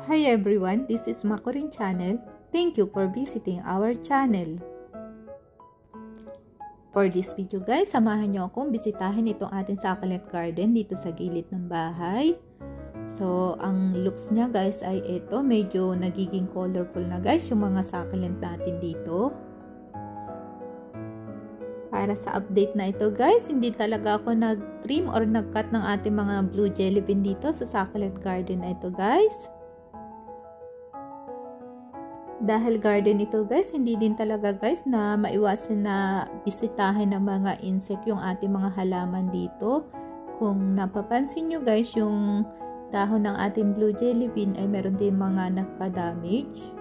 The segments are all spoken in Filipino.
Hi everyone, this is Makorin Channel. Thank you for visiting our channel. For this video guys, samahan nyo akong bisitahin itong ating succulent garden dito sa gilid ng bahay. So, ang looks niya guys ay ito, medyo nagiging colorful na guys yung mga succulent natin dito. Para sa update na ito guys, hindi talaga ako nag-trim or nag-cut ng ating mga blue jelly bean dito sa succulent garden na ito guys. Dahil garden ito guys, hindi din talaga guys na maiwasan na bisitahin ng mga insect yung ating mga halaman dito. Kung napapansin nyo guys, yung dahon ng ating blue jelly bean ay meron din mga nagka-damage.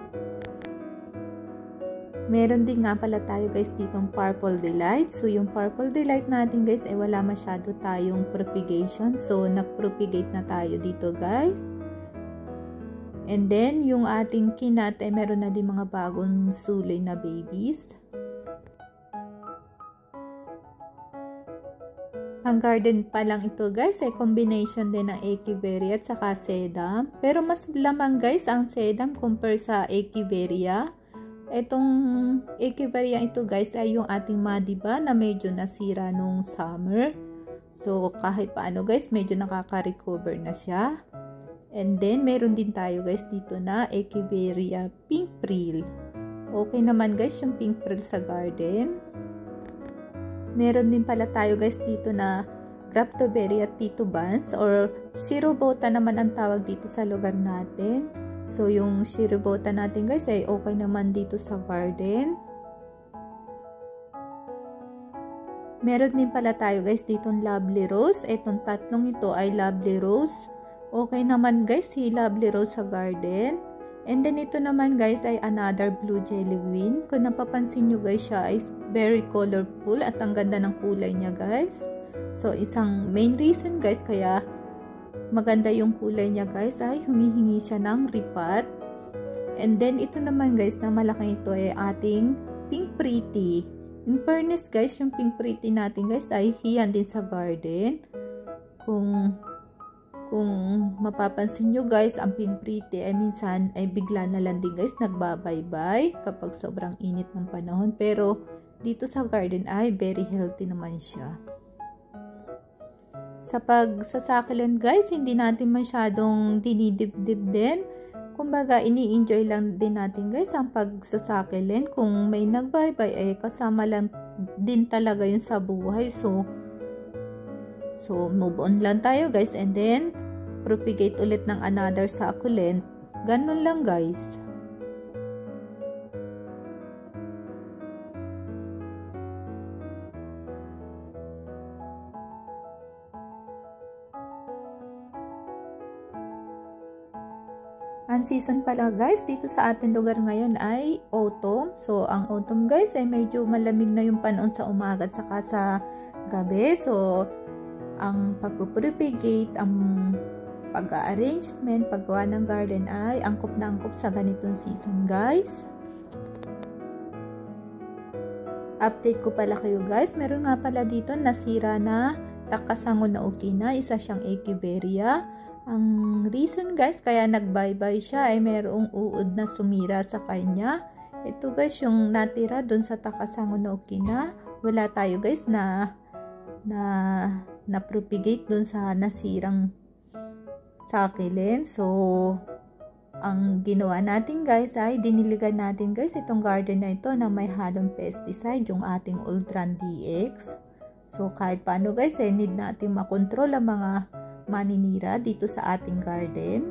Meron din nga pala tayo guys ditong purple delight. So yung purple delight natin guys ay wala masyado tayong propagation. So nag-propagate na tayo dito guys. And then, yung ating kinat ay meron na din mga bagong sulay na babies. Ang garden pa lang ito guys ay combination din ng Echeveria at saka sedum. Pero mas lamang guys ang sedum compare sa Echeveria. Itong Echeveria ito guys ay yung ating madiba na medyo nasira nung summer. So kahit paano guys medyo nakaka-recover na siya. And then, meron din tayo guys dito na Echeveria pink frill. Okay naman guys yung pink frill sa garden. Meron din pala tayo guys dito na Graftoveria titubans or Shirobota naman ang tawag dito sa lugar natin. So, yung Shirobota natin guys ay okay naman dito sa garden. Meron din pala tayo guys ditong Lovely Rose. Itong tatlong ito ay Lovely Rose. Okay naman guys, si Lovely Rose sa garden. And then ito naman guys ay another blue jelly bean. Kung napapansin nyo guys, siya ay very colorful at ang ganda ng kulay niya guys. So isang main reason guys kaya maganda yung kulay niya guys ay humihingi siya ng repot. And then ito naman guys na malaking ito ay ating pink pretty. In fairness guys, yung pink pretty natin guys ay hiyan din sa garden. Kung mapapansin nyo guys, ang pink pretty ay minsan ay bigla na lang din guys nagbabaybay kapag sobrang init ng panahon. Pero dito sa garden ay very healthy naman siya. Sa pagsasakilan guys, hindi natin masyadong dinidibdib din. Kumbaga ini-enjoy lang din natin guys ang pagsasakilin. Kung may nagbaybay ay kasama lang din talaga yun sa buhay. So move on lang tayo guys and then propagate ulit ng another succulent. Ganun lang guys. Ang season pala guys dito sa ating lugar ngayon ay autumn. So ang autumn guys ay medyo malamig na yung panahon sa umaga at saka sa gabi. So ang pagpupropagate, ang pag-arrangement, paggawa ng garden ay angkop na angkop sa ganitong season guys. Update ko pala kayo guys, meron nga pala dito nasira na takasangon na okina, isa siyang Echeveria. Ang reason guys kaya nagbaybay siya ay merong uod na sumira sa kanya. Ito guys yung natira dun sa takasangon na okina. Wala tayo guys na propagate dun sa nasirang succulent. So ang ginawa natin guys ay diniligan natin guys itong garden na ito na may halong pesticide, yung ating Ultran DX. So kahit paano guys ay need natin makontrol ang mga maninira dito sa ating garden.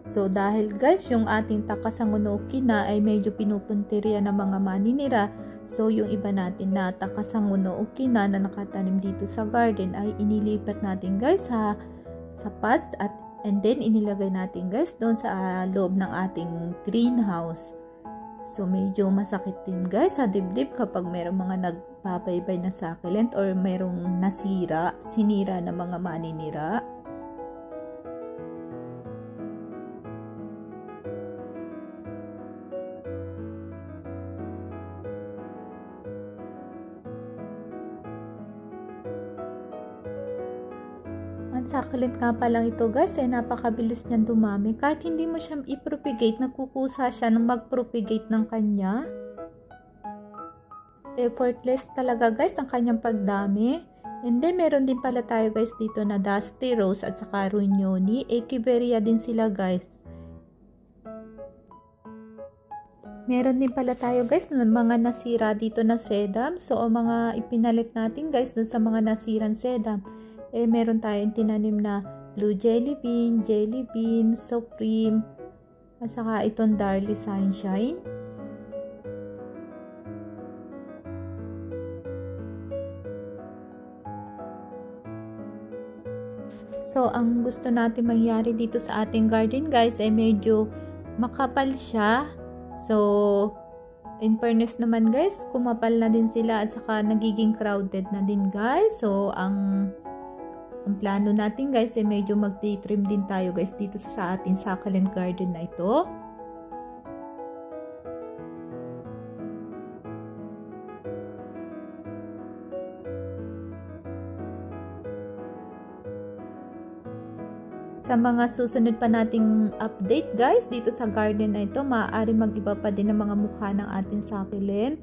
So dahil guys yung ating takasangunoki na ay medyo pinupuntirya ng mga maninira, so yung iba natin na takasangunoki na nakatanim dito sa garden ay inilipat natin guys sa pots and then inilagay natin guys doon sa loob ng ating greenhouse. So medyo masakit din guys sa dibdib kapag mayroong mga nagpapaybay na succulent or mayroong sinira na mga maninira. At succulent nga pa lang ito guys, napakabilis niyan dumami. Kahit hindi mo siya i-propagate, nagkukusa siya ng mag-propagate ng kanya. Effortless talaga guys ang kanyang pagdami. And then meron din pala tayo guys dito na Dusty Rose at saka Runyoni. Echeveria din sila guys. Meron din pala tayo guys ng mga nasira dito na sedum. So mga ipinalit natin guys dun sa mga nasirang sedum. Meron tayong tinanim na Blue Jelly Bean, Supreme, at saka itong Darly Sunshine. So, ang gusto natin mangyari dito sa ating garden guys ay medyo makapal siya. So, in fairness naman guys, kumapal na din sila at saka nagiging crowded na din guys. So, ang plano natin guys ay medyo mag-trim din tayo guys dito sa ating succulent garden na ito. Sa mga susunod pa nating update guys dito sa garden na ito, maaari mag-iba pa din ang mga mukha ng ating succulent.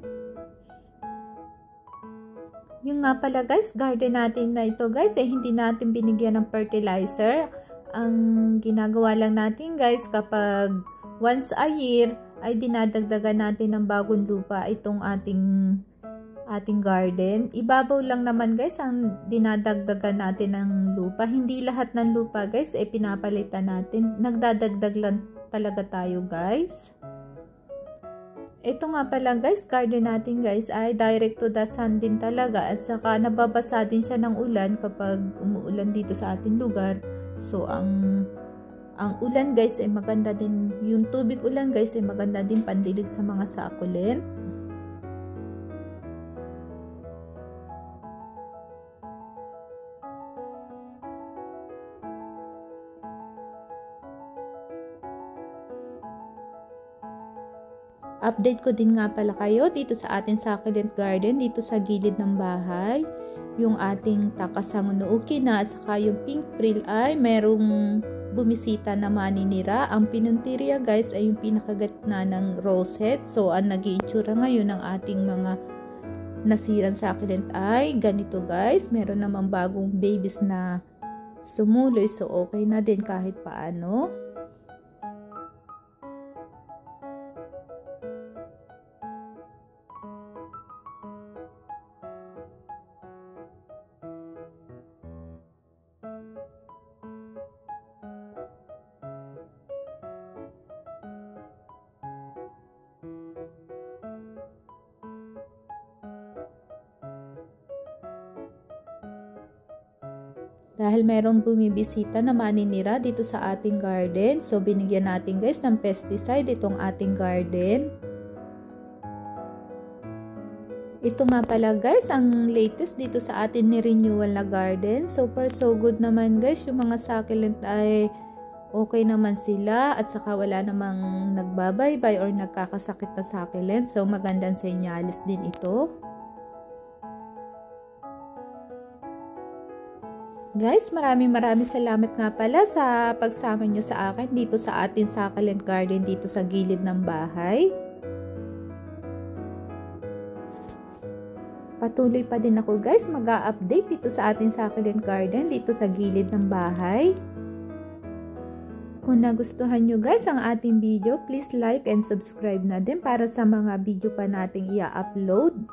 Yung nga pala guys, garden natin na ito guys hindi natin binigyan ng fertilizer. Ang ginagawa lang natin guys kapag once a year ay dinadagdagan natin ng bagong lupa itong ating garden. Ibabaw lang naman guys ang dinadagdagan natin ng lupa. Hindi lahat ng lupa guys pinapalitan natin. Nagdadagdag lang talaga tayo guys. Ito nga pala guys, garden natin guys ay direct to the sun din talaga at saka nababasa din siya ng ulan kapag umuulan dito sa ating lugar. So ang ulan guys ay maganda din, yung tubig ulan guys ay maganda din pandilig sa mga succulent. Update ko din nga pala kayo dito sa ating succulent garden, dito sa gilid ng bahay. Yung ating takasangunooki na at saka yung pink prill ay merong bumisita na maninira. Ang pinuntiria guys ay yung pinakagatna ng rosette. So ang nag-iitsura ngayon ng ating mga nasirang succulent ay ganito guys. Meron namang bagong babies na sumuloy, so okay na din kahit paano. Dahil merong bumibisita na maninira dito sa ating garden, so binigyan natin guys ng pesticide itong ating garden. Ito nga pala guys ang latest dito sa atin ni renewal na garden. So far so good naman guys, yung mga succulent ay okay naman sila at saka wala namang nagbabaybay or nagkakasakit na succulent. So magandang senyales din ito. Guys, maraming salamat nga pala sa pagsama nyo sa akin dito sa ating succulent garden dito sa gilid ng bahay. Patuloy pa din ako guys mag-a-update dito sa ating succulent garden dito sa gilid ng bahay. Kung nagustuhan nyo guys ang ating video, please like and subscribe na din para sa mga video pa nating i-upload.